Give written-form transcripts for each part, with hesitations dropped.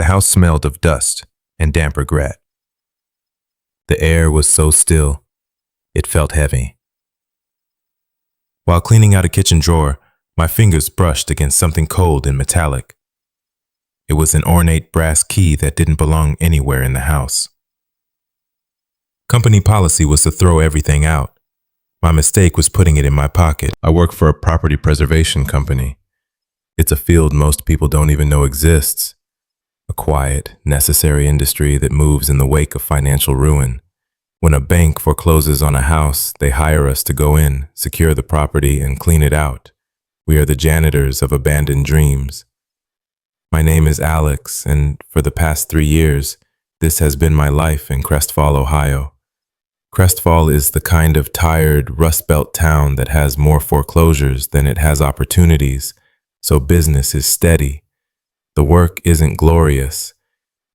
house smelled of dust and damp regret. The air was so still, it felt heavy. While cleaning out a kitchen drawer, my fingers brushed against something cold and metallic. It was an ornate brass key that didn't belong anywhere in the house. Company policy was to throw everything out. My mistake was putting it in my pocket. I work for a property preservation company. It's a field most people don't even know exists. A quiet, necessary industry that moves in the wake of financial ruin. When a bank forecloses on a house, they hire us to go in, secure the property, and clean it out. We are the janitors of abandoned dreams. My name is Alex, and for the past 3 years, this has been my life in Crestfall, Ohio. Crestfall is the kind of tired, Rust Belt town that has more foreclosures than it has opportunities, so business is steady. The work isn't glorious.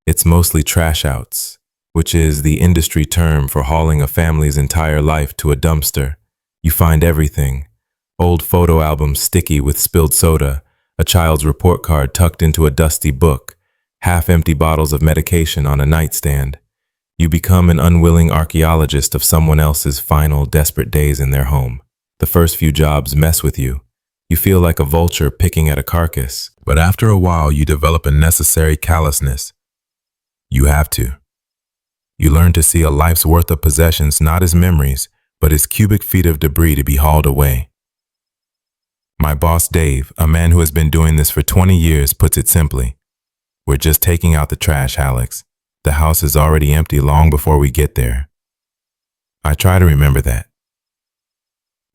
It's mostly trash outs, which is the industry term for hauling a family's entire life to a dumpster. You find everything. Old photo albums sticky with spilled soda, a child's report card tucked into a dusty book, half-empty bottles of medication on a nightstand. You become an unwilling archaeologist of someone else's final, desperate days in their home. The first few jobs mess with you. You feel like a vulture picking at a carcass, but after a while you develop a necessary callousness. You have to. You learn to see a life's worth of possessions not as memories, but as cubic feet of debris to be hauled away. My boss Dave, a man who has been doing this for 20 years, puts it simply. We're just taking out the trash, Alex. The house is already empty long before we get there. I try to remember that.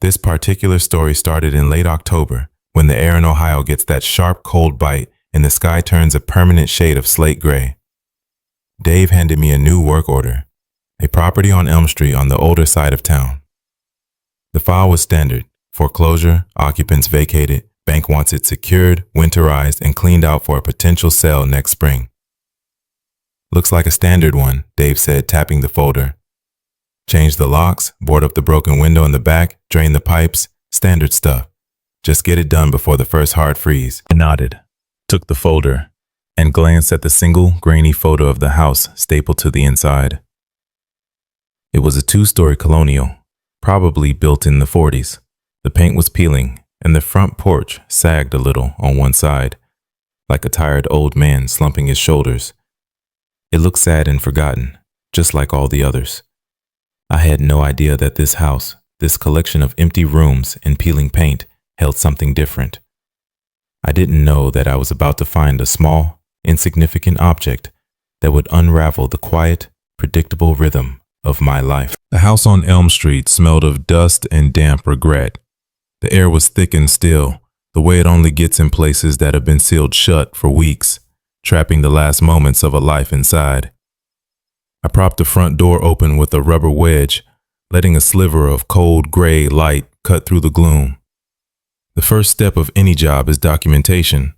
This particular story started in late October, when the air in Ohio gets that sharp, cold bite and the sky turns a permanent shade of slate gray. Dave handed me a new work order, a property on Elm Street on the older side of town. The file was standard: foreclosure, occupants vacated, bank wants it secured, winterized, and cleaned out for a potential sale next spring. Looks like a standard one, Dave said, tapping the folder. Change the locks, board up the broken window in the back, drain the pipes, standard stuff. Just get it done before the first hard freeze. I nodded, took the folder, and glanced at the single, grainy photo of the house stapled to the inside. It was a 2-story colonial, probably built in the 40s. The paint was peeling, and the front porch sagged a little on one side, like a tired old man slumping his shoulders. It looked sad and forgotten, just like all the others. I had no idea that this house, this collection of empty rooms and peeling paint, held something different. I didn't know that I was about to find a small, insignificant object that would unravel the quiet, predictable rhythm of my life. The house on Elm Street smelled of dust and damp regret. The air was thick and still, the way it only gets in places that have been sealed shut for weeks, trapping the last moments of a life inside. I propped the front door open with a rubber wedge, letting a sliver of cold gray light cut through the gloom. The first step of any job is documentation.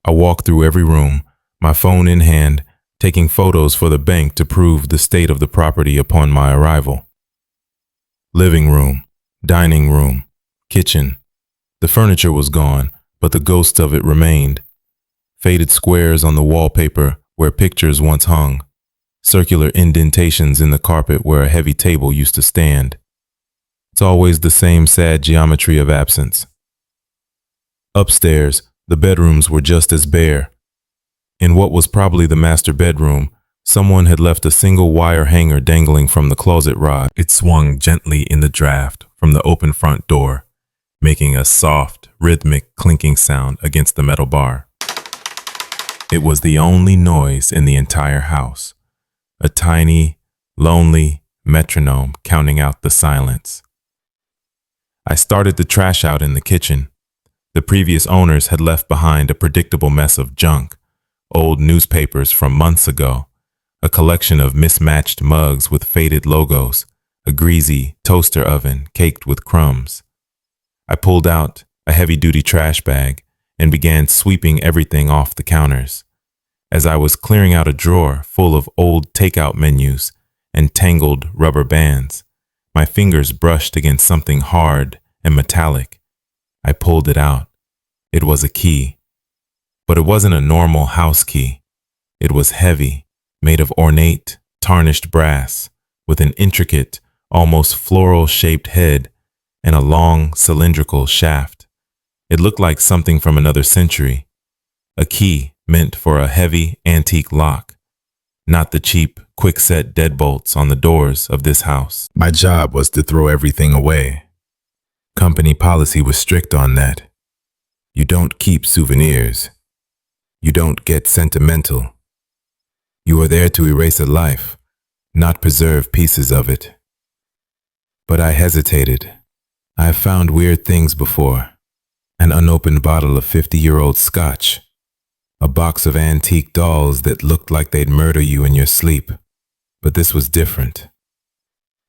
I walked through every room, my phone in hand, taking photos for the bank to prove the state of the property upon my arrival. Living room, dining room, kitchen. The furniture was gone, but the ghost of it remained. Faded squares on the wallpaper where pictures once hung. Circular indentations in the carpet where a heavy table used to stand. It's always the same sad geometry of absence. Upstairs, the bedrooms were just as bare. In what was probably the master bedroom, someone had left a single wire hanger dangling from the closet rod. It swung gently in the draft from the open front door, making a soft, rhythmic clinking sound against the metal bar. It was the only noise in the entire house. A tiny, lonely metronome counting out the silence. I started the trash out in the kitchen. The previous owners had left behind a predictable mess of junk, old newspapers from months ago, a collection of mismatched mugs with faded logos, a greasy toaster oven caked with crumbs. I pulled out a heavy-duty trash bag and began sweeping everything off the counters. As I was clearing out a drawer full of old takeout menus and tangled rubber bands, my fingers brushed against something hard and metallic. I pulled it out. It was a key. But it wasn't a normal house key. It was heavy, made of ornate, tarnished brass, with an intricate, almost floral-shaped head and a long, cylindrical shaft. It looked like something from another century, a key meant for a heavy, antique lock, not the cheap, quick-set deadbolts on the doors of this house. My job was to throw everything away. Company policy was strict on that. You don't keep souvenirs. You don't get sentimental. You are there to erase a life, not preserve pieces of it. But I hesitated. I have found weird things before. An unopened bottle of 50-year-old scotch. A box of antique dolls that looked like they'd murder you in your sleep. But this was different.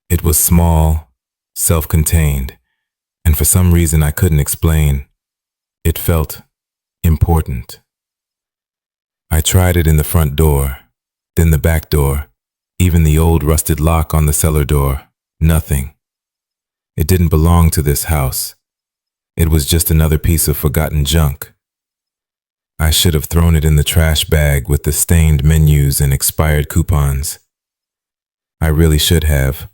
It was small, self-contained, and for some reason I couldn't explain, it felt important. I tried it in the front door, then the back door, even the old rusted lock on the cellar door. Nothing. It didn't belong to this house. It was just another piece of forgotten junk. I should have thrown it in the trash bag with the stained menus and expired coupons. I really should have,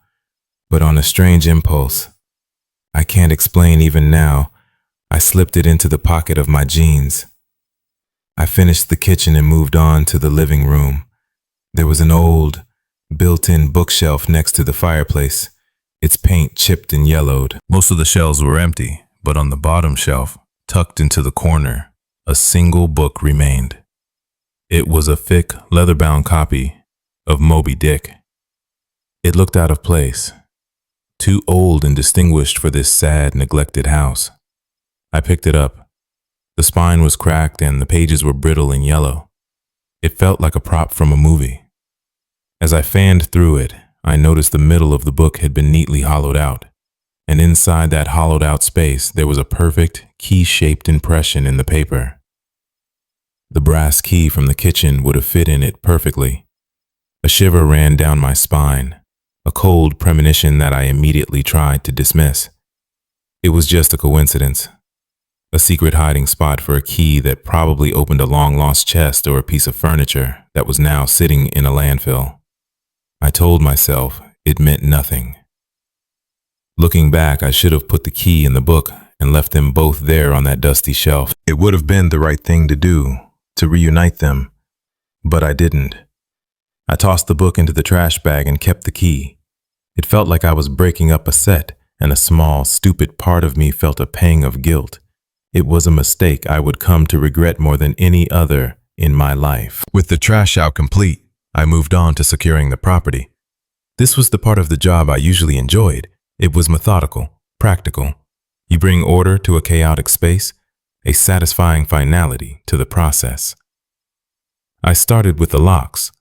but on a strange impulse, I can't explain even now, I slipped it into the pocket of my jeans. I finished the kitchen and moved on to the living room. There was an old, built-in bookshelf next to the fireplace, its paint chipped and yellowed. Most of the shelves were empty, but on the bottom shelf, tucked into the corner, a single book remained. It was a thick, leather-bound copy of Moby Dick. It looked out of place, too old and distinguished for this sad, neglected house. I picked it up. The spine was cracked and the pages were brittle and yellow. It felt like a prop from a movie. As I fanned through it, I noticed the middle of the book had been neatly hollowed out, and inside that hollowed out space there was a perfect, key-shaped impression in the paper. The brass key from the kitchen would have fit in it perfectly. A shiver ran down my spine, a cold premonition that I immediately tried to dismiss. It was just a coincidence. A secret hiding spot for a key that probably opened a long-lost chest or a piece of furniture that was now sitting in a landfill. I told myself it meant nothing. Looking back, I should have put the key in the book and left them both there on that dusty shelf. It would have been the right thing to do, to reunite them, but I didn't. I tossed the book into the trash bag and kept the key. It felt like I was breaking up a set, and a small, stupid part of me felt a pang of guilt. It was a mistake I would come to regret more than any other in my life. With the trash out complete, I moved on to securing the property. This was the part of the job I usually enjoyed. It was methodical, practical. You bring order to a chaotic space, a satisfying finality to the process. I started with the locks.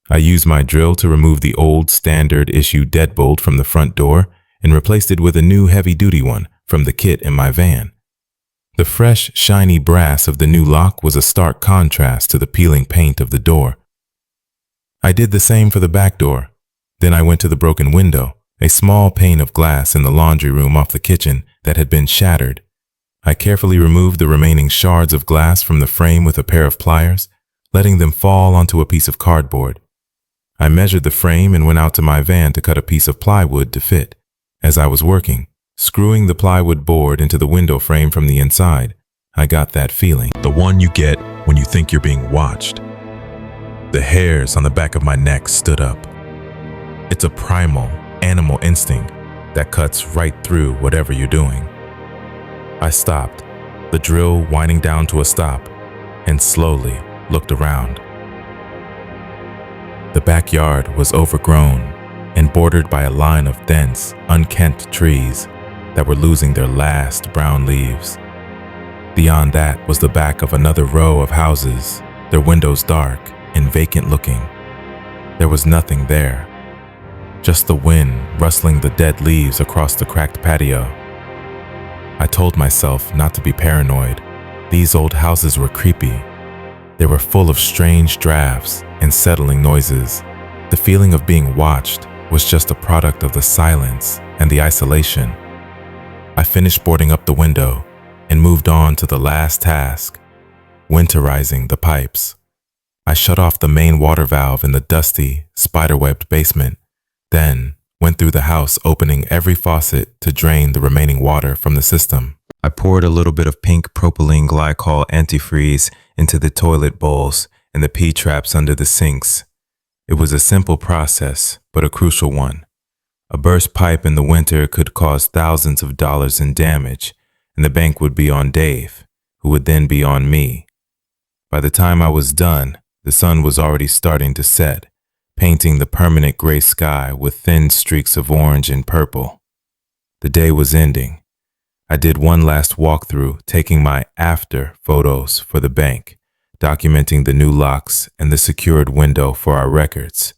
I used my drill to remove the old standard issue deadbolt from the front door and replaced it with a new heavy-duty one from the kit in my van. The fresh, shiny brass of the new lock was a stark contrast to the peeling paint of the door. I did the same for the back door. Then I went to the broken window, a small pane of glass in the laundry room off the kitchen that had been shattered. I carefully removed the remaining shards of glass from the frame with a pair of pliers, letting them fall onto a piece of cardboard. I measured the frame and went out to my van to cut a piece of plywood to fit. As I was working, screwing the plywood board into the window frame from the inside, I got that feeling. The one you get when you think you're being watched. The hairs on the back of my neck stood up. It's a primal, animal instinct that cuts right through whatever you're doing. I stopped, the drill winding down to a stop, and slowly looked around. The backyard was overgrown and bordered by a line of dense, unkempt trees that were losing their last brown leaves. Beyond that was the back of another row of houses, their windows dark and vacant looking. There was nothing there, just the wind rustling the dead leaves across the cracked patio. I told myself not to be paranoid. These old houses were creepy. They were full of strange drafts and settling noises. The feeling of being watched was just a product of the silence and the isolation. I finished boarding up the window and moved on to the last task, winterizing the pipes. I shut off the main water valve in the dusty, spiderwebbed basement, then went through the house opening every faucet to drain the remaining water from the system. I poured a little bit of pink propylene glycol antifreeze into the toilet bowls and the P-traps under the sinks. It was a simple process, but a crucial one. A burst pipe in the winter could cause thousands of dollars in damage, and the bank would be on Dave, who would then be on me. By the time I was done, the sun was already starting to set, painting the permanent gray sky with thin streaks of orange and purple. The day was ending. I did one last walkthrough, taking my after photos for the bank, documenting the new locks and the secured window for our records.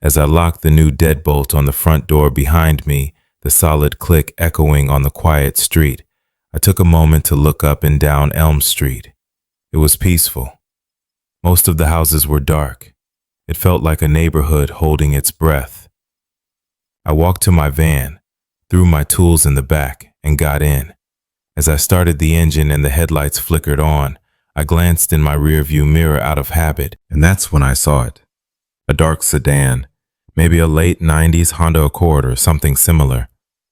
As I locked the new deadbolt on the front door behind me, the solid click echoing on the quiet street, I took a moment to look up and down Elm Street. It was peaceful. Most of the houses were dark. It felt like a neighborhood holding its breath. I walked to my van, threw my tools in the back, and got in. As I started the engine and the headlights flickered on, I glanced in my rearview mirror out of habit, and that's when I saw it. A dark sedan, maybe a late 90s Honda Accord or something similar,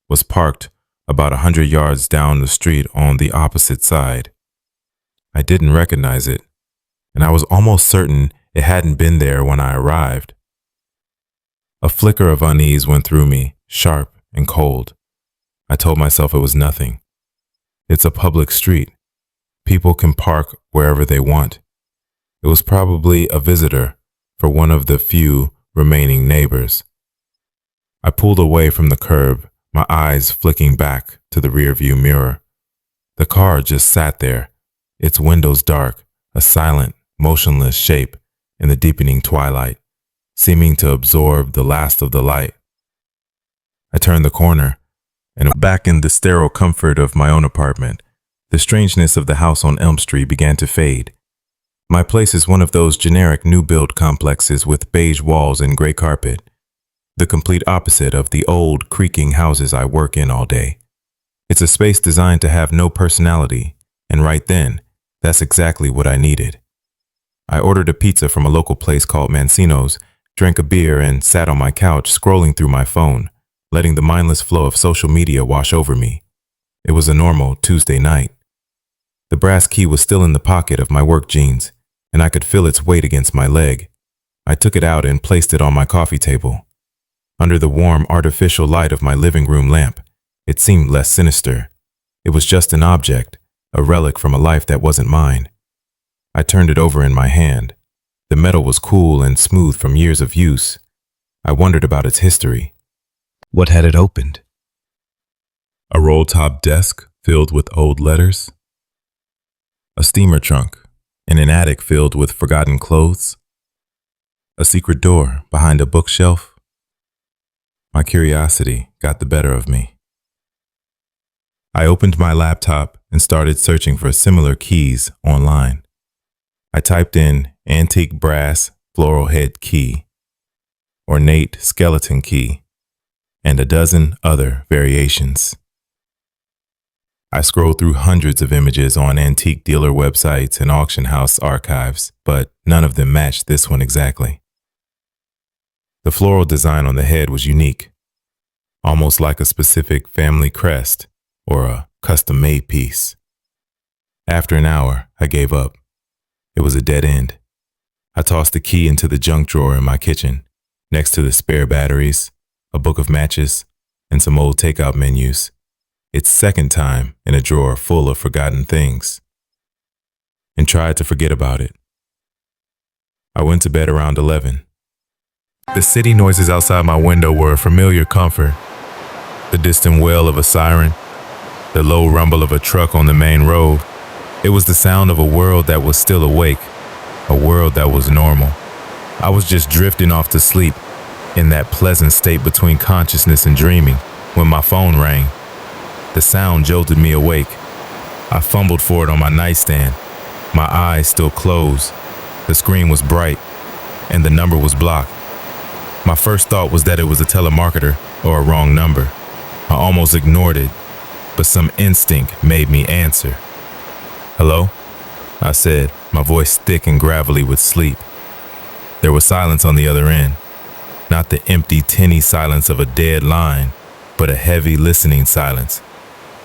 was parked about 100 yards down the street on the opposite side. I didn't recognize it, and I was almost certain it hadn't been there when I arrived. A flicker of unease went through me, sharp and cold. I told myself it was nothing. It's a public street. People can park wherever they want. It was probably a visitor for one of the few remaining neighbors. I pulled away from the curb, my eyes flicking back to the rearview mirror. The car just sat there, its windows dark, a silent, motionless shape in the deepening twilight, seeming to absorb the last of the light. I turned the corner, and back in the sterile comfort of my own apartment, the strangeness of the house on Elm Street began to fade. My place is one of those generic new-build complexes with beige walls and gray carpet, the complete opposite of the old, creaking houses I work in all day. It's a space designed to have no personality, and right then, that's exactly what I needed. I ordered a pizza from a local place called Mancino's, drank a beer, and sat on my couch scrolling through my phone, letting the mindless flow of social media wash over me. It was a normal Tuesday night. The brass key was still in the pocket of my work jeans, and I could feel its weight against my leg. I took it out and placed it on my coffee table. Under the warm, artificial light of my living room lamp, it seemed less sinister. It was just an object, a relic from a life that wasn't mine. I turned it over in my hand. The metal was cool and smooth from years of use. I wondered about its history. What had it opened? A roll-top desk filled with old letters? A steamer trunk in an attic filled with forgotten clothes? A secret door behind a bookshelf? My curiosity got the better of me. I opened my laptop and started searching for similar keys online. I typed in antique brass floral head key, ornate skeleton key, and a dozen other variations. I scrolled through hundreds of images on antique dealer websites and auction house archives, but none of them matched this one exactly. The floral design on the head was unique, almost like a specific family crest or a custom-made piece. After an hour, I gave up. It was a dead end. I tossed the key into the junk drawer in my kitchen, next to the spare batteries, a book of matches, and some old takeout menus. Its second time in a drawer full of forgotten things, and tried to forget about it. I went to bed around 11. The city noises outside my window were a familiar comfort. The distant wail of a siren, the low rumble of a truck on the main road. It was the sound of a world that was still awake, a world that was normal. I was just drifting off to sleep, in that pleasant state between consciousness and dreaming, when my phone rang. The sound jolted me awake. I fumbled for it on my nightstand, my eyes still closed. The screen was bright, and the number was blocked. My first thought was that it was a telemarketer or a wrong number. I almost ignored it, but some instinct made me answer. "Hello?" I said, my voice thick and gravelly with sleep. There was silence on the other end. Not the empty, tinny silence of a dead line, but a heavy, listening silence.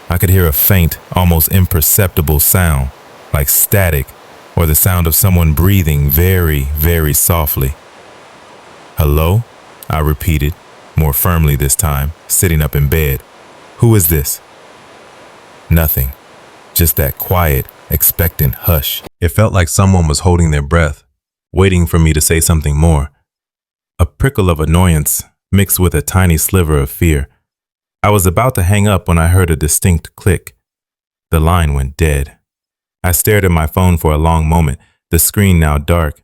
I could hear a faint, almost imperceptible sound, like static, or the sound of someone breathing very, very softly. "Hello?" I repeated, more firmly this time, sitting up in bed. "Who is this?" Nothing. Just that quiet, expectant hush. It felt like someone was holding their breath, waiting for me to say something more. A prickle of annoyance mixed with a tiny sliver of fear. I was about to hang up when I heard a distinct click. The line went dead. I stared at my phone for a long moment, the screen now dark.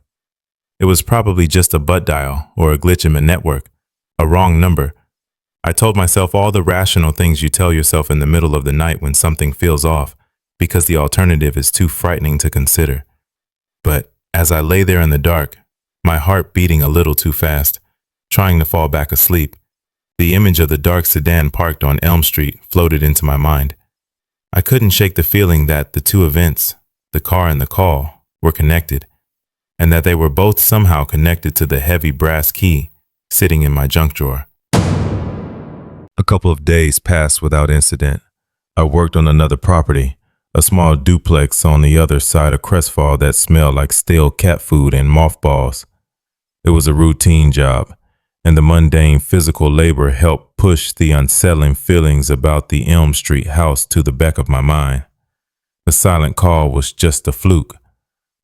It was probably just a butt dial or a glitch in the network, a wrong number. I told myself all the rational things you tell yourself in the middle of the night when something feels off, because the alternative is too frightening to consider. But as I lay there in the dark, my heart beating a little too fast, trying to fall back asleep, the image of the dark sedan parked on Elm Street floated into my mind. I couldn't shake the feeling that the two events, the car and the call, were connected, and that they were both somehow connected to the heavy brass key sitting in my junk drawer. A couple of days passed without incident. I worked on another property, a small duplex on the other side of Crestfall that smelled like stale cat food and mothballs. It was a routine job, and the mundane physical labor helped push the unsettling feelings about the Elm Street house to the back of my mind. The silent call was just a fluke.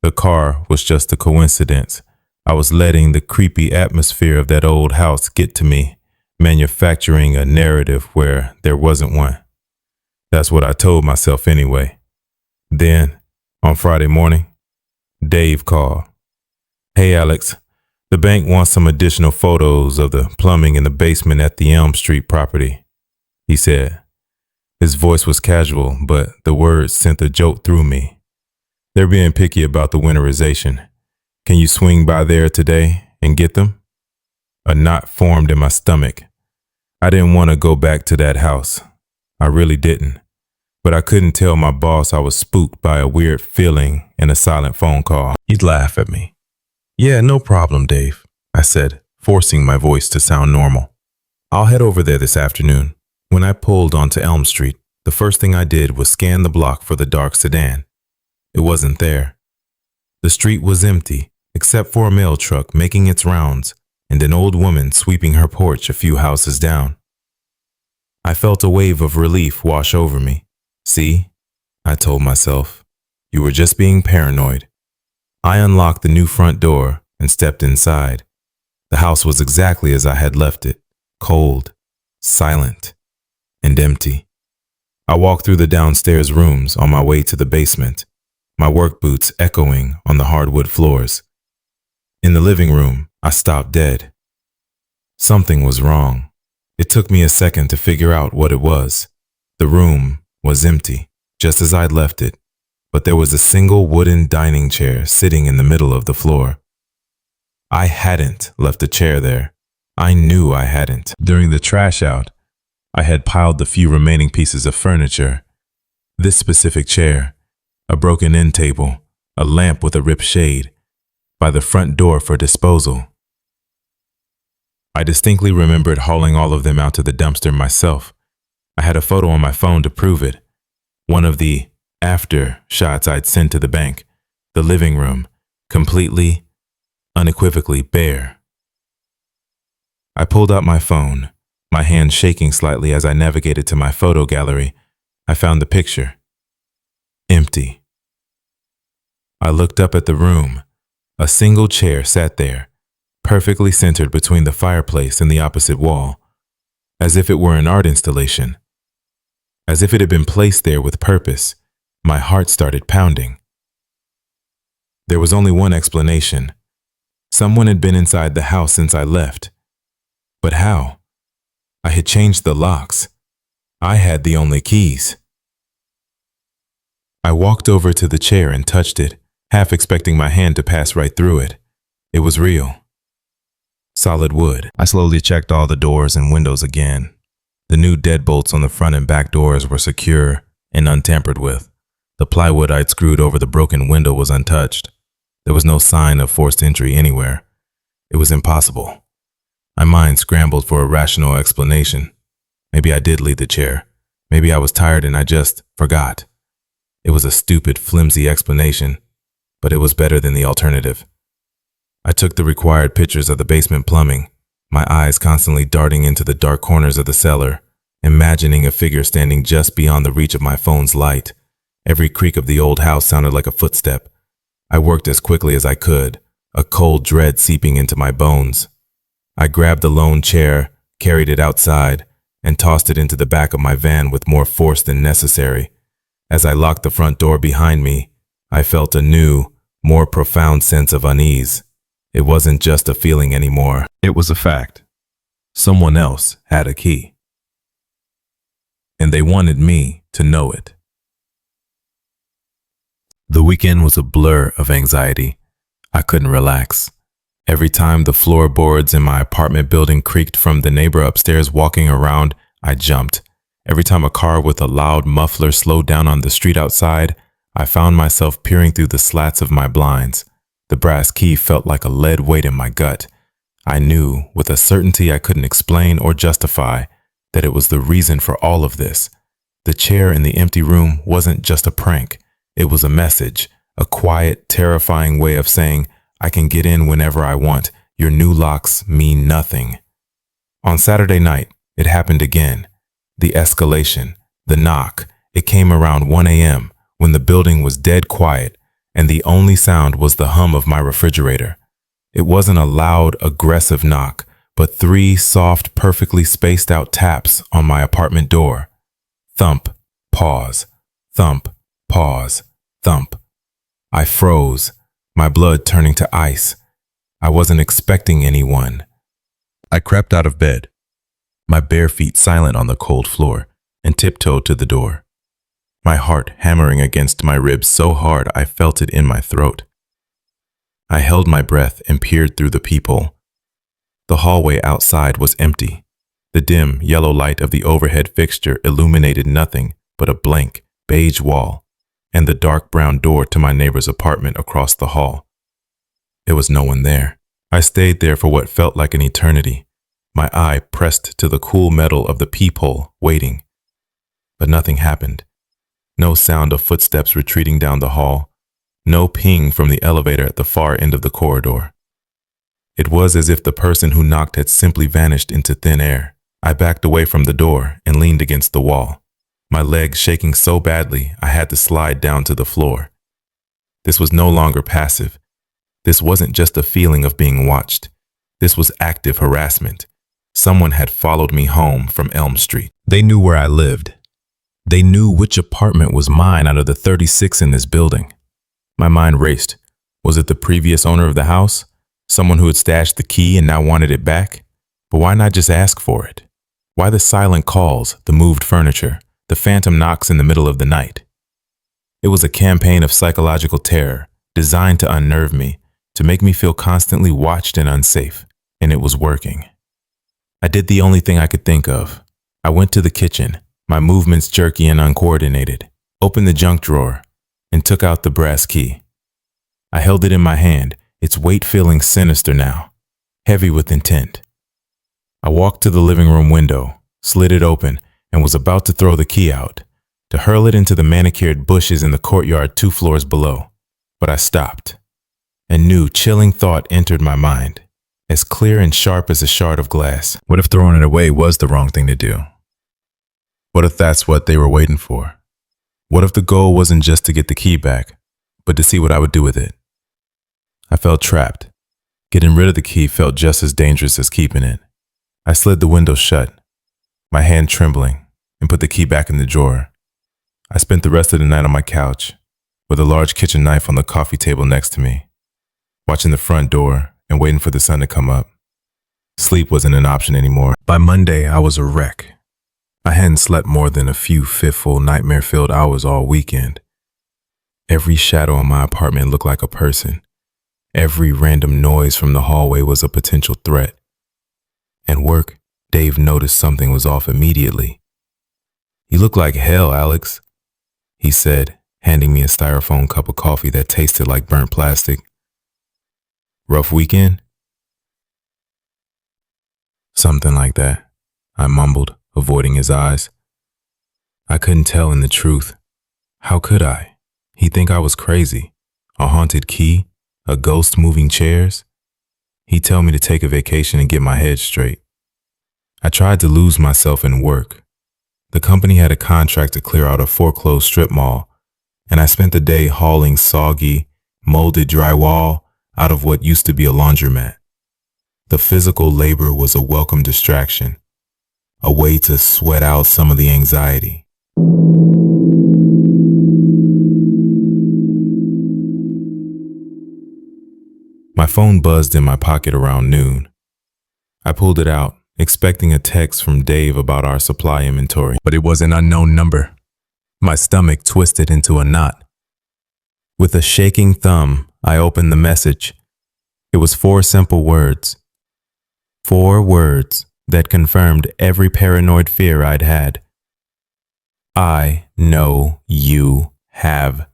The car was just a coincidence. I was letting the creepy atmosphere of that old house get to me, manufacturing a narrative where there wasn't one. That's what I told myself anyway. Then, on Friday morning, Dave called. "Hey Alex, the bank wants some additional photos of the plumbing in the basement at the Elm Street property," he said. His voice was casual, but the words sent a jolt through me. "They're being picky about the winterization. Can you swing by there today and get them?" A knot formed in my stomach. I didn't want to go back to that house. I really didn't. But I couldn't tell my boss I was spooked by a weird feeling in a silent phone call. He'd laugh at me. "Yeah, no problem, Dave," I said, forcing my voice to sound normal. "I'll head over there this afternoon." When I pulled onto Elm Street, the first thing I did was scan the block for the dark sedan. It wasn't there. The street was empty, except for a mail truck making its rounds and an old woman sweeping her porch a few houses down. I felt a wave of relief wash over me. "See," I told myself, "you were just being paranoid." I unlocked the new front door and stepped inside. The house was exactly as I had left it, cold, silent, and empty. I walked through the downstairs rooms on my way to the basement, my work boots echoing on the hardwood floors. In the living room, I stopped dead. Something was wrong. It took me a second to figure out what it was. The room was empty, just as I'd left it, but there was a single wooden dining chair sitting in the middle of the floor. I hadn't left a chair there. I knew I hadn't. During the trash out, I had piled the few remaining pieces of furniture. This specific chair, a broken end table, a lamp with a ripped shade, by the front door for disposal. I distinctly remembered hauling all of them out to the dumpster myself. I had a photo on my phone to prove it. One of the after shots I'd sent to the bank. The living room, completely, unequivocally bare. I pulled out my phone, my hand shaking slightly as I navigated to my photo gallery. I found the picture. Empty. I looked up at the room. A single chair sat there, perfectly centered between the fireplace and the opposite wall, as if it were an art installation. As if it had been placed there with purpose, my heart started pounding. There was only one explanation. Someone had been inside the house since I left. But how? I had changed the locks. I had the only keys. I walked over to the chair and touched it, half expecting my hand to pass right through it. It was real. Solid wood. I slowly checked all the doors and windows again. The new deadbolts on the front and back doors were secure and untampered with. The plywood I'd screwed over the broken window was untouched. There was no sign of forced entry anywhere. It was impossible. My mind scrambled for a rational explanation. Maybe I did leave the chair. Maybe I was tired and I just forgot. It was a stupid, flimsy explanation, but it was better than the alternative. I took the required pictures of the basement plumbing, my eyes constantly darting into the dark corners of the cellar, imagining a figure standing just beyond the reach of my phone's light. Every creak of the old house sounded like a footstep. I worked as quickly as I could, a cold dread seeping into my bones. I grabbed the lone chair, carried it outside, and tossed it into the back of my van with more force than necessary. As I locked the front door behind me, I felt a new, more profound sense of unease. It wasn't just a feeling anymore. It was a fact. Someone else had a key. And they wanted me to know it. The weekend was a blur of anxiety. I couldn't relax. Every time the floorboards in my apartment building creaked from the neighbor upstairs walking around, I jumped. Every time a car with a loud muffler slowed down on the street outside, I found myself peering through the slats of my blinds. The brass key felt like a lead weight in my gut. I knew, with a certainty I couldn't explain or justify, that it was the reason for all of this. The chair in the empty room wasn't just a prank. It was a message, a quiet, terrifying way of saying, I can get in whenever I want. Your new locks mean nothing. On Saturday night, it happened again. The escalation, the knock. It came around 1 a.m. when the building was dead quiet, and the only sound was the hum of my refrigerator. It wasn't a loud, aggressive knock, but 3 soft, perfectly spaced out taps on my apartment door. Thump, pause, thump, pause, thump. I froze, my blood turning to ice. I wasn't expecting anyone. I crept out of bed, my bare feet silent on the cold floor, and tiptoed to the door. My heart hammering against my ribs so hard I felt it in my throat. I held my breath and peered through the peephole. The hallway outside was empty. The dim, yellow light of the overhead fixture illuminated nothing but a blank, beige wall and the dark brown door to my neighbor's apartment across the hall. There was no one there. I stayed there for what felt like an eternity, my eye pressed to the cool metal of the peephole, waiting. But nothing happened. No sound of footsteps retreating down the hall. No ping from the elevator at the far end of the corridor. It was as if the person who knocked had simply vanished into thin air. I backed away from the door and leaned against the wall, my legs shaking so badly I had to slide down to the floor. This was no longer passive. This wasn't just a feeling of being watched. This was active harassment. Someone had followed me home from Elm Street. They knew where I lived. They knew which apartment was mine out of the 36 in this building. My mind raced. Was it the previous owner of the house? Someone who had stashed the key and now wanted it back? But why not just ask for it? Why the silent calls, the moved furniture, the phantom knocks in the middle of the night? It was a campaign of psychological terror, designed to unnerve me, to make me feel constantly watched and unsafe, and it was working. I did the only thing I could think of. I went to the kitchen, my movements jerky and uncoordinated, opened the junk drawer, and took out the brass key. I held it in my hand, its weight feeling sinister now, heavy with intent. I walked to the living room window, slid it open, and was about to throw the key out, to hurl it into the manicured bushes in the courtyard 2 floors below. But I stopped. A new, chilling thought entered my mind, as clear and sharp as a shard of glass. What if throwing it away was the wrong thing to do? What if that's what they were waiting for? What if the goal wasn't just to get the key back, but to see what I would do with it? I felt trapped. Getting rid of the key felt just as dangerous as keeping it. I slid the window shut, my hand trembling, and put the key back in the drawer. I spent the rest of the night on my couch, with a large kitchen knife on the coffee table next to me, watching the front door and waiting for the sun to come up. Sleep wasn't an option anymore. By Monday, I was a wreck. I hadn't slept more than a few fitful, nightmare-filled hours all weekend. Every shadow in my apartment looked like a person. Every random noise from the hallway was a potential threat. At work, Dave noticed something was off immediately. "You look like hell, Alex," he said, handing me a styrofoam cup of coffee that tasted like burnt plastic. "Rough weekend?" Something like that, I mumbled, avoiding his eyes. I couldn't tell him the truth. How could I? He'd think I was crazy. A haunted key? A ghost moving chairs? He'd tell me to take a vacation and get my head straight. I tried to lose myself in work. The company had a contract to clear out a foreclosed strip mall, and I spent the day hauling soggy, molded drywall out of what used to be a laundromat. The physical labor was a welcome distraction, a way to sweat out some of the anxiety. My phone buzzed in my pocket around noon. I pulled it out, expecting a text from Dave about our supply inventory, but it was an unknown number. My stomach twisted into a knot. With a shaking thumb, I opened the message. It was 4 simple words. 4 words that confirmed every paranoid fear I'd had. I know you have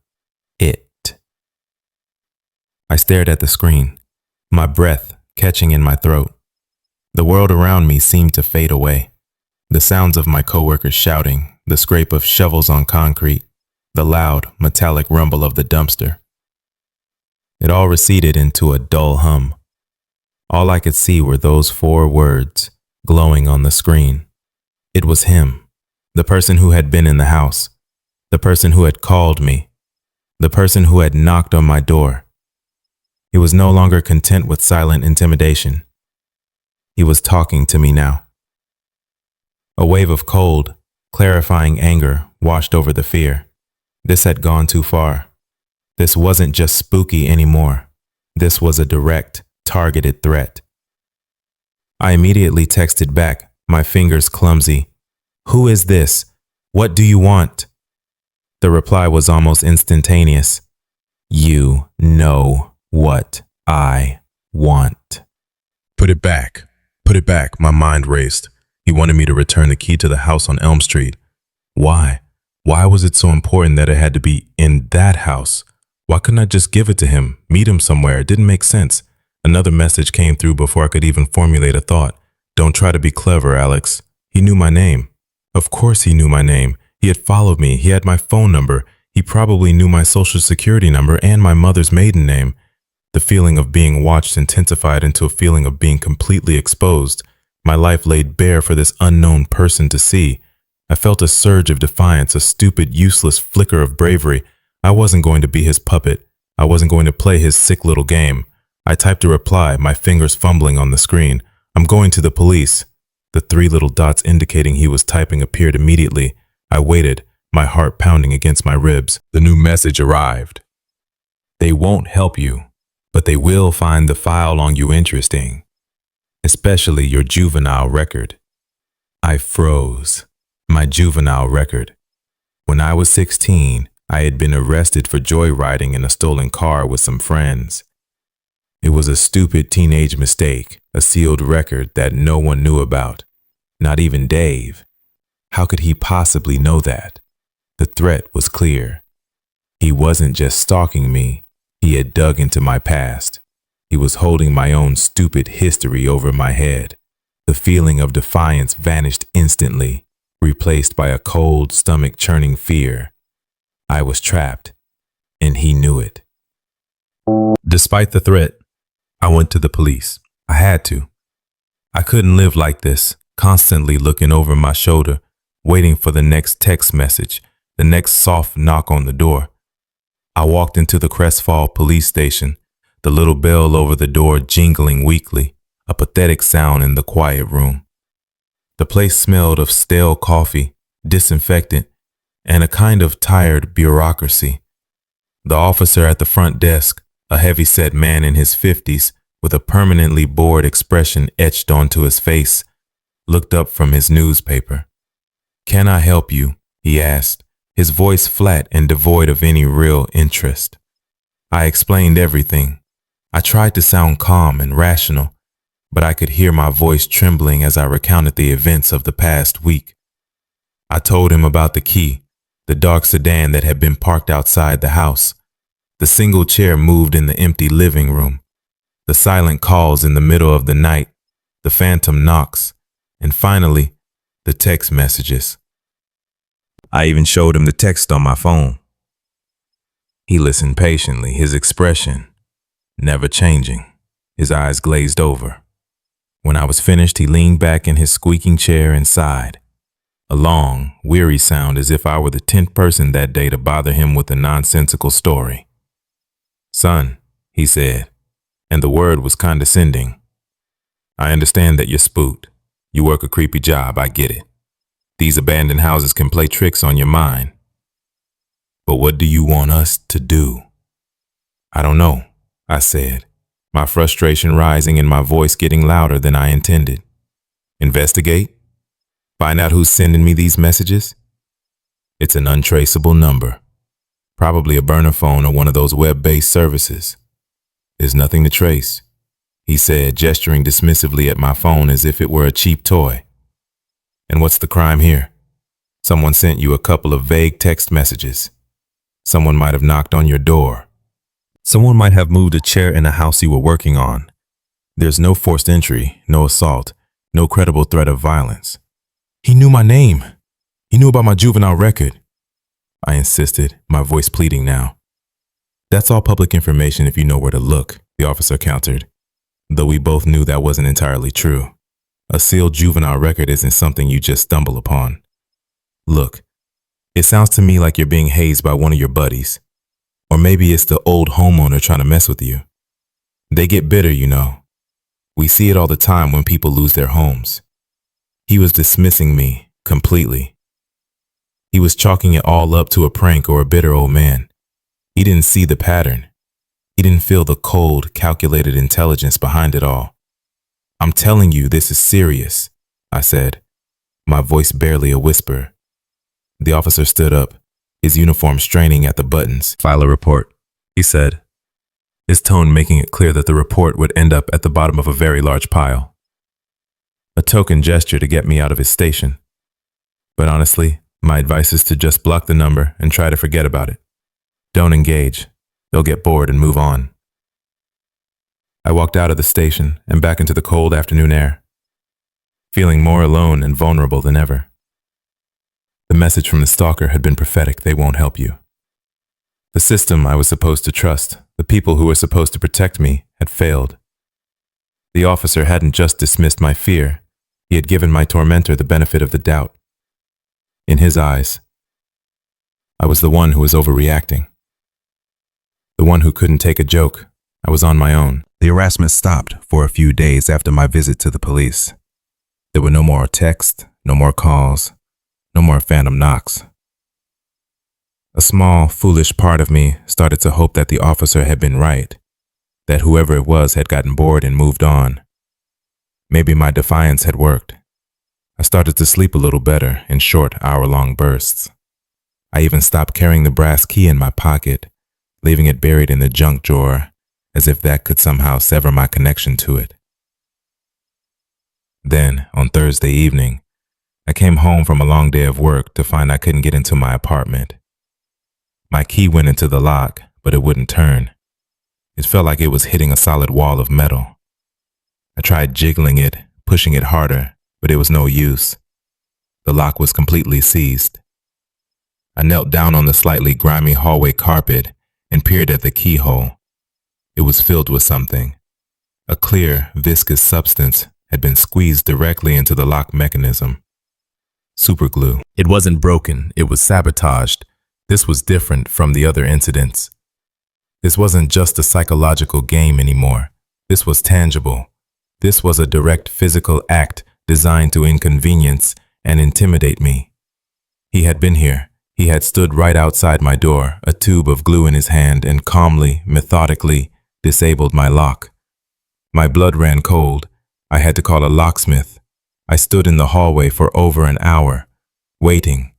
it. I stared at the screen, my breath catching in my throat. The world around me seemed to fade away. The sounds of my coworkers shouting, the scrape of shovels on concrete, the loud, metallic rumble of the dumpster. It all receded into a dull hum. All I could see were those 4 words glowing on the screen. It was him, the person who had been in the house, the person who had called me, the person who had knocked on my door. He was no longer content with silent intimidation. He was talking to me now. A wave of cold, clarifying anger washed over the fear. This had gone too far. This wasn't just spooky anymore. This was a direct, targeted threat. I immediately texted back, my fingers clumsy. Who is this? What do you want? The reply was almost instantaneous. You know what I want. Put it back. Put it back. My mind raced. He wanted me to return the key to the house on Elm Street. Why? Why was it so important that it had to be in that house? Why couldn't I just give it to him, meet him somewhere? It didn't make sense. Another message came through before I could even formulate a thought. Don't try to be clever, Alex. He knew my name. Of course he knew my name. He had followed me. He had my phone number. He probably knew my social security number and my mother's maiden name. The feeling of being watched intensified into a feeling of being completely exposed. My life laid bare for this unknown person to see. I felt a surge of defiance, a stupid, useless flicker of bravery. I wasn't going to be his puppet. I wasn't going to play his sick little game. I typed a reply, my fingers fumbling on the screen. I'm going to the police. The 3 little dots indicating he was typing appeared immediately. I waited, my heart pounding against my ribs. The new message arrived. They won't help you, but they will find the file on you interesting, especially your juvenile record. I froze. My juvenile record. When I was 16, I had been arrested for joyriding in a stolen car with some friends. It was a stupid teenage mistake, a sealed record that no one knew about, not even Dave. How could he possibly know that? The threat was clear. He wasn't just stalking me, he had dug into my past. He was holding my own stupid history over my head. The feeling of defiance vanished instantly, replaced by a cold, stomach-churning fear. I was trapped, and he knew it. Despite the threat, I went to the police. I had to. I couldn't live like this, constantly looking over my shoulder, waiting for the next text message, the next soft knock on the door. I walked into the Crestfall police station, the little bell over the door jingling weakly, a pathetic sound in the quiet room. The place smelled of stale coffee, disinfectant, and a kind of tired bureaucracy. The officer at the front desk, a heavy-set man in his 50s with a permanently bored expression etched onto his face, looked up from his newspaper. "Can I help you?" he asked, his voice flat and devoid of any real interest. I explained everything. I tried to sound calm and rational, but I could hear my voice trembling as I recounted the events of the past week. I told him about the key, the dark sedan that had been parked outside the house, the single chair moved in the empty living room, the silent calls in the middle of the night, the phantom knocks, and finally, the text messages. I even showed him the text on my phone. He listened patiently, his expression never changing, his eyes glazed over. When I was finished, he leaned back in his squeaking chair and sighed, a long, weary sound as if I were the 10th person that day to bother him with a nonsensical story. Son, he said, and the word was condescending. I understand that you're spooked. You work a creepy job, I get it. These abandoned houses can play tricks on your mind. But what do you want us to do? I don't know, I said, my frustration rising and my voice getting louder than I intended. Investigate? Find out who's sending me these messages? It's an untraceable number. Probably a burner phone or one of those web-based services. There's nothing to trace, he said, gesturing dismissively at my phone as if it were a cheap toy. And what's the crime here? Someone sent you a couple of vague text messages. Someone might have knocked on your door. Someone might have moved a chair in a house you were working on. There's no forced entry, no assault, no credible threat of violence. He knew my name. He knew about my juvenile record. I insisted, my voice pleading now. That's all public information if you know where to look, the officer countered, though we both knew that wasn't entirely true. A sealed juvenile record isn't something you just stumble upon. Look, it sounds to me like you're being hazed by one of your buddies. Or maybe it's the old homeowner trying to mess with you. They get bitter, you know. We see it all the time when people lose their homes. He was dismissing me completely. He was chalking it all up to a prank or a bitter old man. He didn't see the pattern. He didn't feel the cold, calculated intelligence behind it all. I'm telling you, this is serious, I said, my voice barely a whisper. The officer stood up, his uniform straining at the buttons. File a report, he said, his tone making it clear that the report would end up at the bottom of a very large pile. A token gesture to get me out of his station. But honestly, my advice is to just block the number and try to forget about it. Don't engage. They'll get bored and move on. I walked out of the station and back into the cold afternoon air, feeling more alone and vulnerable than ever. The message from the stalker had been prophetic. They won't help you. The system I was supposed to trust, the people who were supposed to protect me, had failed. The officer hadn't just dismissed my fear. He had given my tormentor the benefit of the doubt. In his eyes, I was the one who was overreacting. The one who couldn't take a joke. I was on my own. The harassment stopped for a few days after my visit to the police. There were no more texts, no more calls, no more phantom knocks. A small, foolish part of me started to hope that the officer had been right, that whoever it was had gotten bored and moved on. Maybe my defiance had worked. I started to sleep a little better in short, hour-long bursts. I even stopped carrying the brass key in my pocket, leaving it buried in the junk drawer, as if that could somehow sever my connection to it. Then, on Thursday evening, I came home from a long day of work to find I couldn't get into my apartment. My key went into the lock, but it wouldn't turn. It felt like it was hitting a solid wall of metal. I tried jiggling it, pushing it harder, but it was no use. The lock was completely seized. I knelt down on the slightly grimy hallway carpet and peered at the keyhole. It was filled with something. A clear, viscous substance had been squeezed directly into the lock mechanism. Superglue. It wasn't broken, it was sabotaged. This was different from the other incidents. This wasn't just a psychological game anymore. This was tangible. This was a direct physical act designed to inconvenience and intimidate me. He had been here. He had stood right outside my door, a tube of glue in his hand, and calmly, methodically disabled my lock. My blood ran cold. I had to call a locksmith. I stood in the hallway for over an hour, waiting,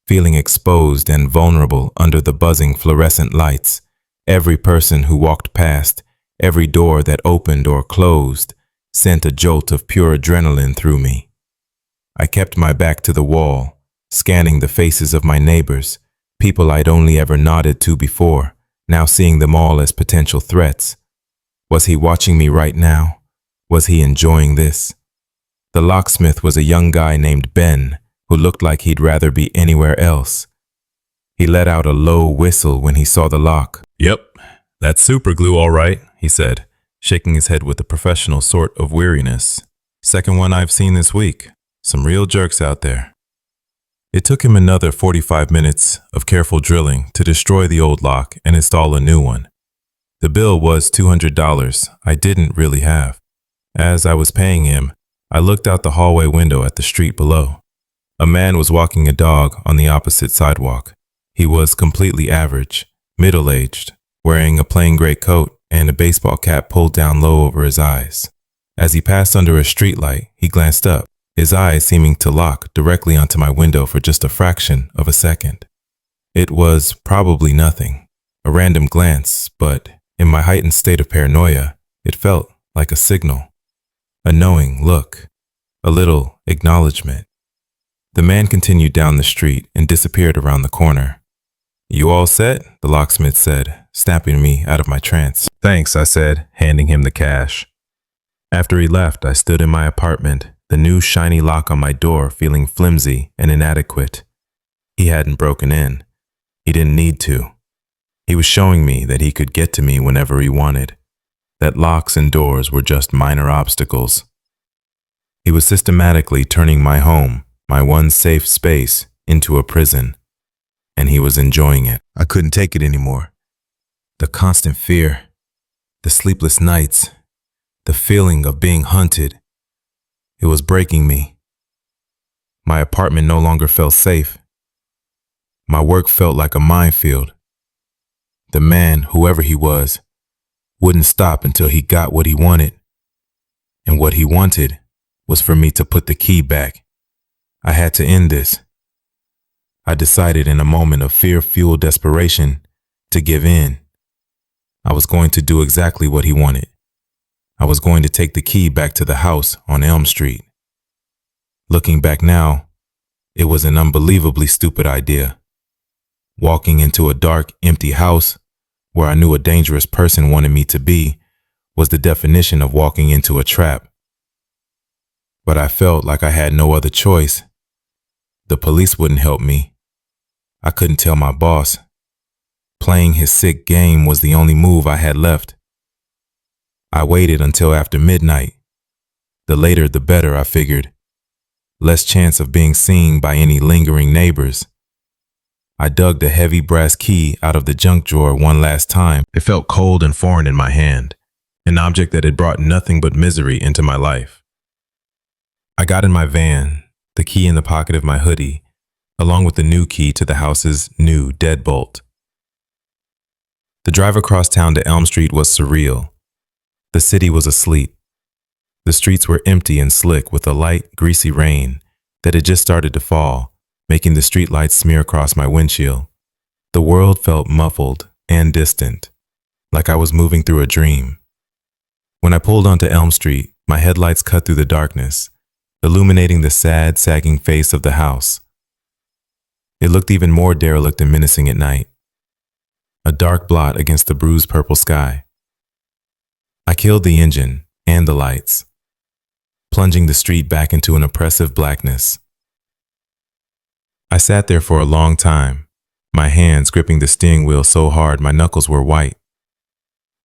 feeling exposed and vulnerable under the buzzing fluorescent lights. Every person who walked past, every door that opened or closed, sent a jolt of pure adrenaline through me. I kept my back to the wall, scanning the faces of my neighbors, people I'd only ever nodded to before, now seeing them all as potential threats. Was he watching me right now? Was he enjoying this? The locksmith was a young guy named Ben who looked like he'd rather be anywhere else. He let out a low whistle when he saw the lock. "Yep, that's super glue all right," he said, shaking his head with a professional sort of weariness. "Second one I've seen this week. Some real jerks out there." It took him another 45 minutes of careful drilling to destroy the old lock and install a new one. The bill was $200 I didn't really have. As I was paying him, I looked out the hallway window at the street below. A man was walking a dog on the opposite sidewalk. He was completely average, middle-aged, wearing a plain gray coat and a baseball cap pulled down low over his eyes. As he passed under a streetlight, he glanced up, his eyes seeming to lock directly onto my window for just a fraction of a second. It was probably nothing, a random glance, but in my heightened state of paranoia, it felt like a signal, a knowing look, a little acknowledgement. The man continued down the street and disappeared around the corner. "You all set?" the locksmith said, snapping me out of my trance. "Thanks," I said, handing him the cash. After he left, I stood in my apartment, the new shiny lock on my door feeling flimsy and inadequate. He hadn't broken in. He didn't need to. He was showing me that he could get to me whenever he wanted, that locks and doors were just minor obstacles. He was systematically turning my home, my one safe space, into a prison, and he was enjoying it. I couldn't take it anymore. The constant fear, the sleepless nights, the feeling of being hunted. It was breaking me. My apartment no longer felt safe. My work felt like a minefield. The man, whoever he was, wouldn't stop until he got what he wanted. And what he wanted was for me to put the key back. I had to end this. I decided in a moment of fear-fueled desperation to give in. I was going to do exactly what he wanted. I was going to take the key back to the house on Elm Street. Looking back now, it was an unbelievably stupid idea. Walking into a dark, empty house where I knew a dangerous person wanted me to be was the definition of walking into a trap. But I felt like I had no other choice. The police wouldn't help me. I couldn't tell my boss. Playing his sick game was the only move I had left. I waited until after midnight. The later the better, I figured. Less chance of being seen by any lingering neighbors. I dug the heavy brass key out of the junk drawer one last time. It felt cold and foreign in my hand, an object that had brought nothing but misery into my life. I got in my van, the key in the pocket of my hoodie, along with the new key to the house's new deadbolt. The drive across town to Elm Street was surreal. The city was asleep. The streets were empty and slick with a light, greasy rain that had just started to fall, making the streetlights smear across my windshield. The world felt muffled and distant, like I was moving through a dream. When I pulled onto Elm Street, my headlights cut through the darkness, illuminating the sad, sagging face of the house. It looked even more derelict and menacing at night, a dark blot against the bruised purple sky. I killed the engine and the lights, plunging the street back into an oppressive blackness. I sat there for a long time, my hands gripping the steering wheel so hard my knuckles were white,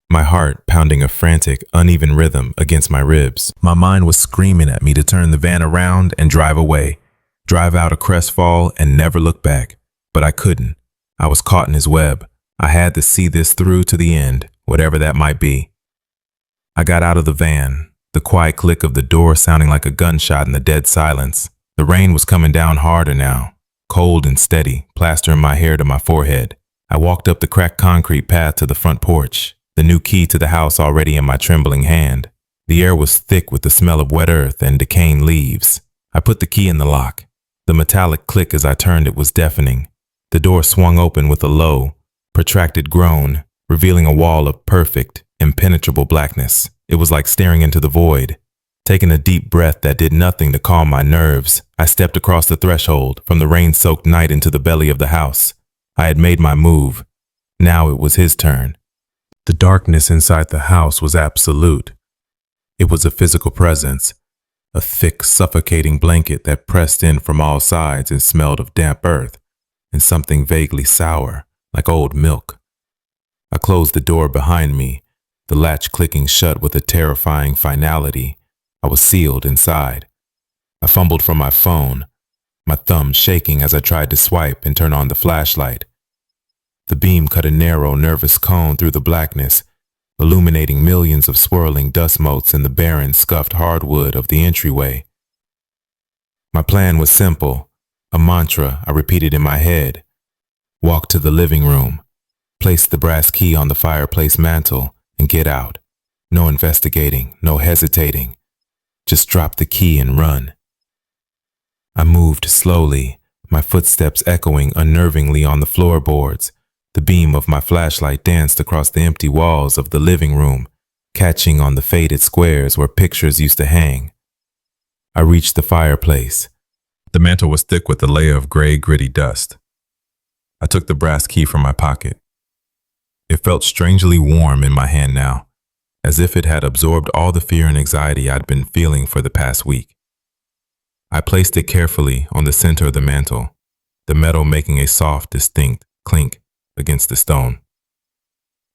my heart pounding a frantic, uneven rhythm against my ribs. My mind was screaming at me to turn the van around and drive away, drive out of Crestfall and never look back. But I couldn't. I was caught in his web. I had to see this through to the end, whatever that might be. I got out of the van, the quiet click of the door sounding like a gunshot in the dead silence. The rain was coming down harder now, cold and steady, plastering my hair to my forehead. I walked up the cracked concrete path to the front porch, the new key to the house already in my trembling hand. The air was thick with the smell of wet earth and decaying leaves. I put the key in the lock. The metallic click as I turned it was deafening. The door swung open with a low, protracted groan, revealing a wall of perfect, impenetrable blackness. It was like staring into the void. Taking a deep breath that did nothing to calm my nerves, I stepped across the threshold from the rain-soaked night into the belly of the house. I had made my move. Now it was his turn. The darkness inside the house was absolute. It was a physical presence, a thick, suffocating blanket that pressed in from all sides and smelled of damp earth and something vaguely sour, like old milk. I closed the door behind me, the latch clicking shut with a terrifying finality. I was sealed inside. I fumbled for my phone, my thumb shaking as I tried to swipe and turn on the flashlight. The beam cut a narrow, nervous cone through the blackness, illuminating millions of swirling dust motes in the barren, scuffed hardwood of the entryway. My plan was simple, a mantra I repeated in my head. Walk to the living room, place the brass key on the fireplace mantel, and get out. No investigating, no hesitating. Just drop the key and run. I moved slowly, my footsteps echoing unnervingly on the floorboards. The beam of my flashlight danced across the empty walls of the living room, catching on the faded squares where pictures used to hang. I reached the fireplace. The mantel was thick with a layer of gray, gritty dust. I took the brass key from my pocket. It felt strangely warm in my hand now, as if it had absorbed all the fear and anxiety I'd been feeling for the past week. I placed it carefully on the center of the mantel, the metal making a soft, distinct clink against the stone.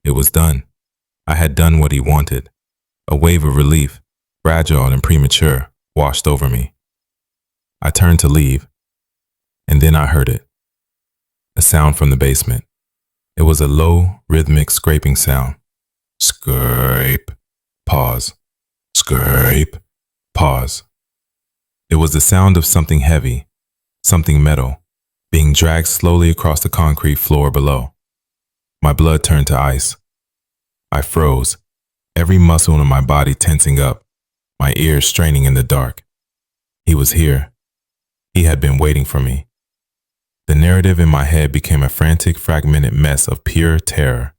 It was done. I had done what he wanted. A wave of relief, fragile and premature, washed over me. I turned to leave, and then I heard it. A sound from the basement. It was a low, rhythmic scraping sound. Scrape. Pause. Scrape. Pause. It was the sound of something heavy, something metal, being dragged slowly across the concrete floor below. My blood turned to ice. I froze, every muscle in my body tensing up, my ears straining in the dark. He was here. He had been waiting for me. The narrative in my head became a frantic, fragmented mess of pure terror.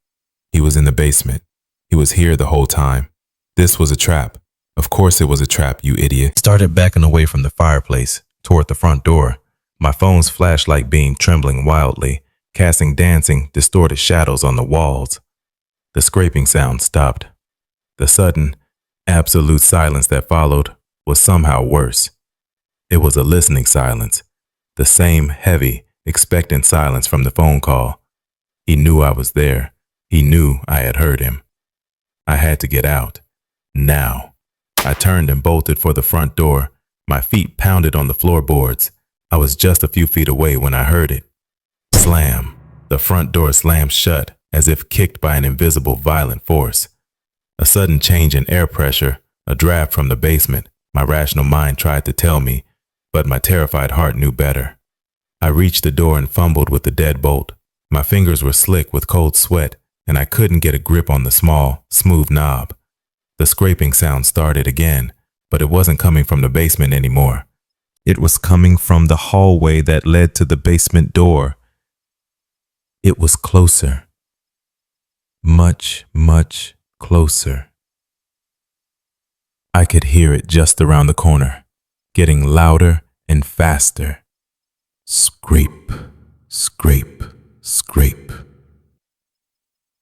He was in the basement. He was here the whole time. This was a trap. Of course it was a trap, you idiot. I started backing away from the fireplace, toward the front door, my phone's flashlight beam trembling wildly, casting dancing, distorted shadows on the walls. The scraping sound stopped. The sudden, absolute silence that followed was somehow worse. It was a listening silence, the same heavy, expectant silence from the phone call. He knew I was there. He knew I had heard him. I had to get out. Now. I turned and bolted for the front door. My feet pounded on the floorboards. I was just a few feet away when I heard it. Slam. The front door slammed shut, as if kicked by an invisible violent force. A sudden change in air pressure, a draft from the basement, my rational mind tried to tell me, but my terrified heart knew better. I reached the door and fumbled with the deadbolt. My fingers were slick with cold sweat, and I couldn't get a grip on the small, smooth knob. The scraping sound started again, but it wasn't coming from the basement anymore. It was coming from the hallway that led to the basement door. It was closer. Much, much closer. I could hear it just around the corner, getting louder and faster. Scrape, scrape, scrape.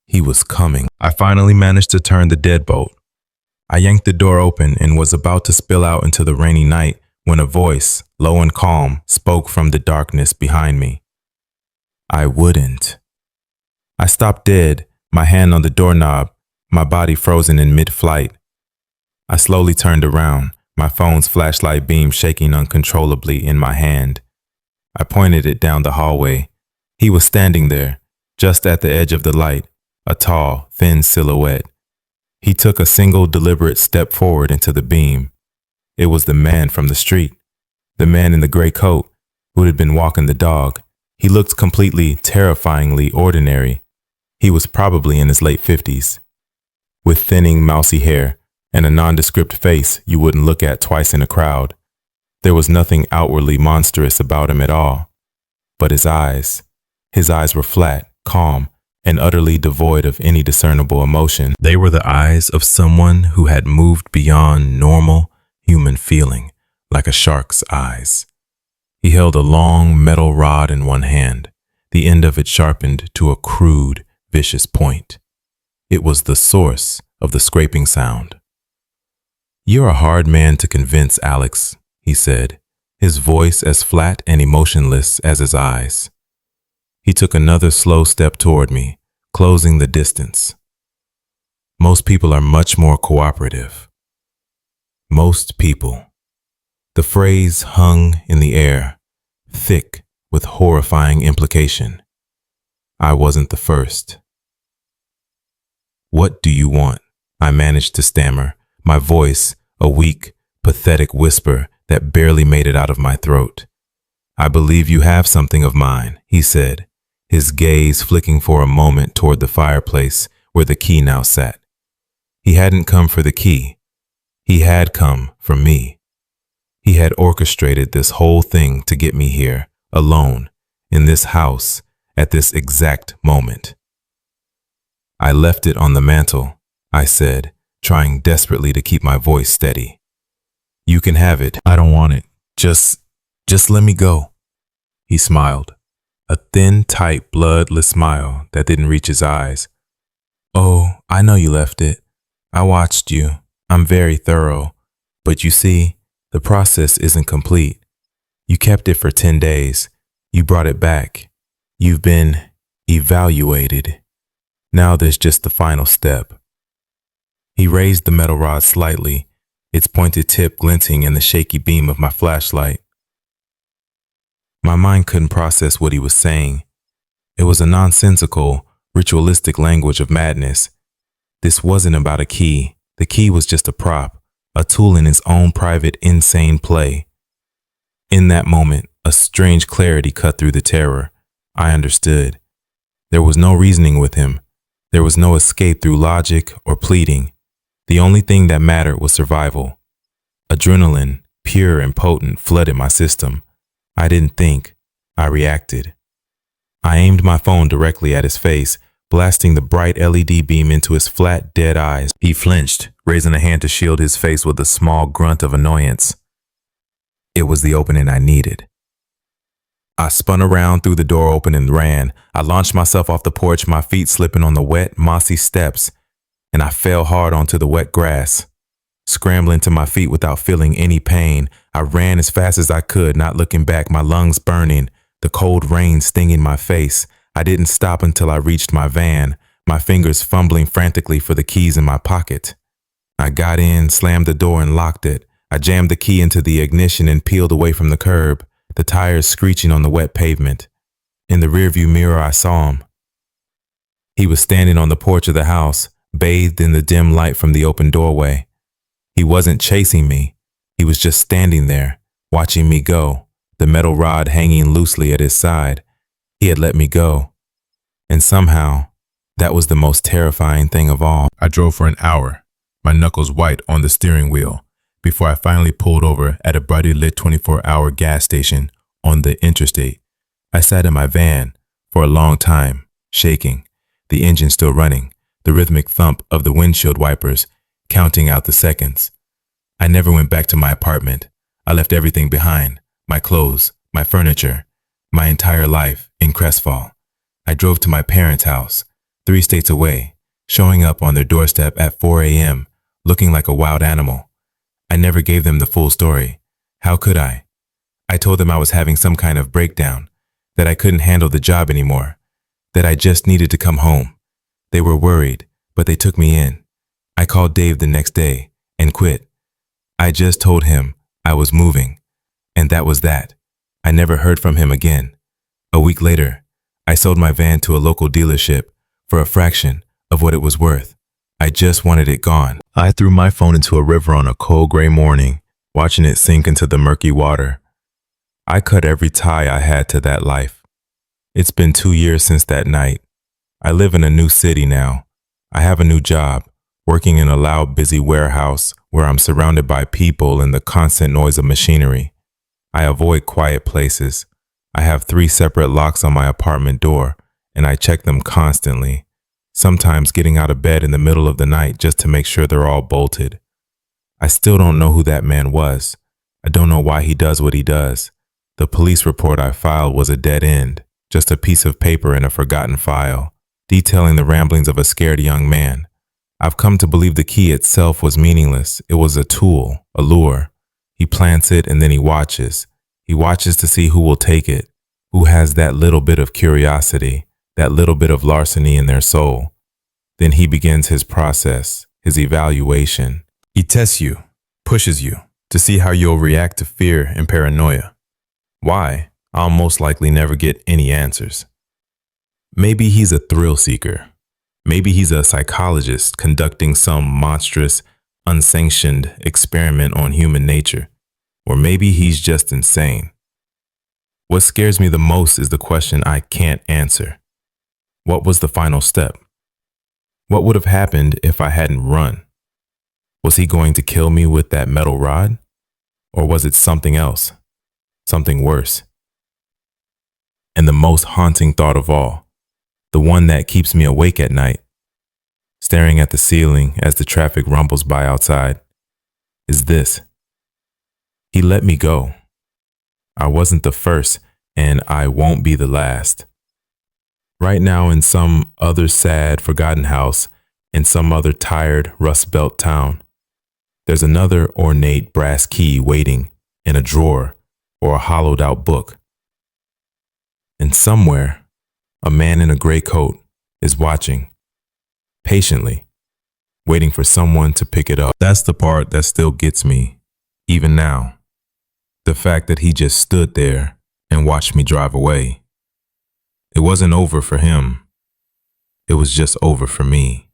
He was coming. I finally managed to turn the deadbolt. I yanked the door open and was about to spill out into the rainy night when a voice, low and calm, spoke from the darkness behind me. I wouldn't. I stopped dead, my hand on the doorknob, my body frozen in mid-flight. I slowly turned around, my phone's flashlight beam shaking uncontrollably in my hand. I pointed it down the hallway. He was standing there, just at the edge of the light, a tall, thin silhouette. He took a single deliberate step forward into the beam. It was the man from the street, the man in the gray coat who had been walking the dog. He looked completely, terrifyingly ordinary. He was probably in his late 50s, with thinning, mousy hair and a nondescript face you wouldn't look at twice in a crowd. There was nothing outwardly monstrous about him at all, but his eyes were flat, calm, and utterly devoid of any discernible emotion. They were the eyes of someone who had moved beyond normal human feeling, like a shark's eyes. He held a long metal rod in one hand, the end of it sharpened to a crude, vicious point. It was the source of the scraping sound. "You're a hard man to convince, Alex," he said, his voice as flat and emotionless as his eyes. He took another slow step toward me, closing the distance. "Most people are much more cooperative." Most people. The phrase hung in the air, thick with horrifying implication. I wasn't the first. "What do you want?" I managed to stammer, my voice a weak, pathetic whisper that barely made it out of my throat. "I believe you have something of mine," he said, his gaze flicking for a moment toward the fireplace where the key now sat. He hadn't come for the key. He had come for me. He had orchestrated this whole thing to get me here, alone, in this house, at this exact moment. "I left it on the mantel," I said, trying desperately to keep my voice steady. "You can have it. I don't want it. Just let me go." He smiled, a thin, tight, bloodless smile that didn't reach his eyes. "Oh, I know you left it. I watched you. I'm very thorough. But you see, the process isn't complete. You kept it for 10 days. You brought it back. You've been evaluated. Now there's just the final step." He raised the metal rod slightly, its pointed tip glinting in the shaky beam of my flashlight. My mind couldn't process what he was saying. It was a nonsensical, ritualistic language of madness. This wasn't about a key. The key was just a prop, a tool in his own private, insane play. In that moment, a strange clarity cut through the terror. I understood. There was no reasoning with him. There was no escape through logic or pleading. The only thing that mattered was survival. Adrenaline, pure and potent, flooded my system. I didn't think. I reacted. I aimed my phone directly at his face, blasting the bright LED beam into his flat, dead eyes. He flinched, raising a hand to shield his face with a small grunt of annoyance. It was the opening I needed. I spun around through the door open and ran. I launched myself off the porch, my feet slipping on the wet, mossy steps, and I fell hard onto the wet grass. Scrambling to my feet without feeling any pain, I ran as fast as I could, not looking back, my lungs burning, the cold rain stinging my face. I didn't stop until I reached my van, my fingers fumbling frantically for the keys in my pocket. I got in, slammed the door, and locked it. I jammed the key into the ignition and peeled away from the curb, the tires screeching on the wet pavement. In the rearview mirror, I saw him. He was standing on the porch of the house, bathed in the dim light from the open doorway. He wasn't chasing me. He was just standing there, watching me go, the metal rod hanging loosely at his side. He had let me go. And somehow, that was the most terrifying thing of all. I drove for an hour, my knuckles white on the steering wheel, before I finally pulled over at a brightly lit 24-hour gas station on the interstate. I sat in my van for a long time, shaking, the engine still running, the rhythmic thump of the windshield wipers counting out the seconds. I never went back to my apartment. I left everything behind, my clothes, my furniture, my entire life in Crestfall. I drove to my parents' house, 3 states away, showing up on their doorstep at 4 a.m., looking like a wild animal. I never gave them the full story. How could I? I told them I was having some kind of breakdown, that I couldn't handle the job anymore, that I just needed to come home. They were worried, but they took me in. I called Dave the next day and quit. I just told him I was moving, and that was that. I never heard from him again. A week later, I sold my van to a local dealership for a fraction of what it was worth. I just wanted it gone. I threw my phone into a river on a cold gray morning, watching it sink into the murky water. I cut every tie I had to that life. It's been 2 years since that night. I live in a new city now. I have a new job, working in a loud, busy warehouse where I'm surrounded by people and the constant noise of machinery. I avoid quiet places. I have 3 separate locks on my apartment door, and I check them constantly, sometimes getting out of bed in the middle of the night just to make sure they're all bolted. I still don't know who that man was. I don't know why he does what he does. The police report I filed was a dead end, just a piece of paper in a forgotten file, detailing the ramblings of a scared young man. I've come to believe the key itself was meaningless. It was a tool, a lure. He plants it and then he watches. He watches to see who will take it, who has that little bit of curiosity, that little bit of larceny in their soul. Then he begins his process, his evaluation. He tests you, pushes you, to see how you'll react to fear and paranoia. Why? I'll most likely never get any answers. Maybe he's a thrill seeker. Maybe he's a psychologist conducting some monstrous, unsanctioned experiment on human nature. Or maybe he's just insane. What scares me the most is the question I can't answer. What was the final step? What would have happened if I hadn't run? Was he going to kill me with that metal rod? Or was it something else? Something worse? And the most haunting thought of all, the one that keeps me awake at night, staring at the ceiling as the traffic rumbles by outside, is this. He let me go. I wasn't the first, and I won't be the last. Right now in some other sad, forgotten house, in some other tired, rust-belt town, there's another ornate brass key waiting in a drawer or a hollowed-out book. And somewhere, a man in a gray coat is watching, patiently, waiting for someone to pick it up. That's the part that still gets me, even now. The fact that he just stood there and watched me drive away. It wasn't over for him. It was just over for me.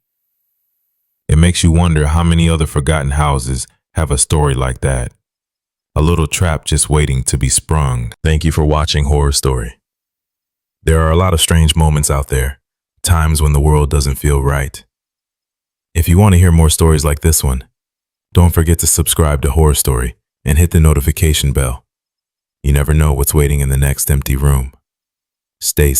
It makes you wonder how many other forgotten houses have a story like that. A little trap just waiting to be sprung. Thank you for watching Horror Story. There are a lot of strange moments out there, times when the world doesn't feel right. If you want to hear more stories like this one, don't forget to subscribe to Horror Story and hit the notification bell. You never know what's waiting in the next empty room. Stay safe.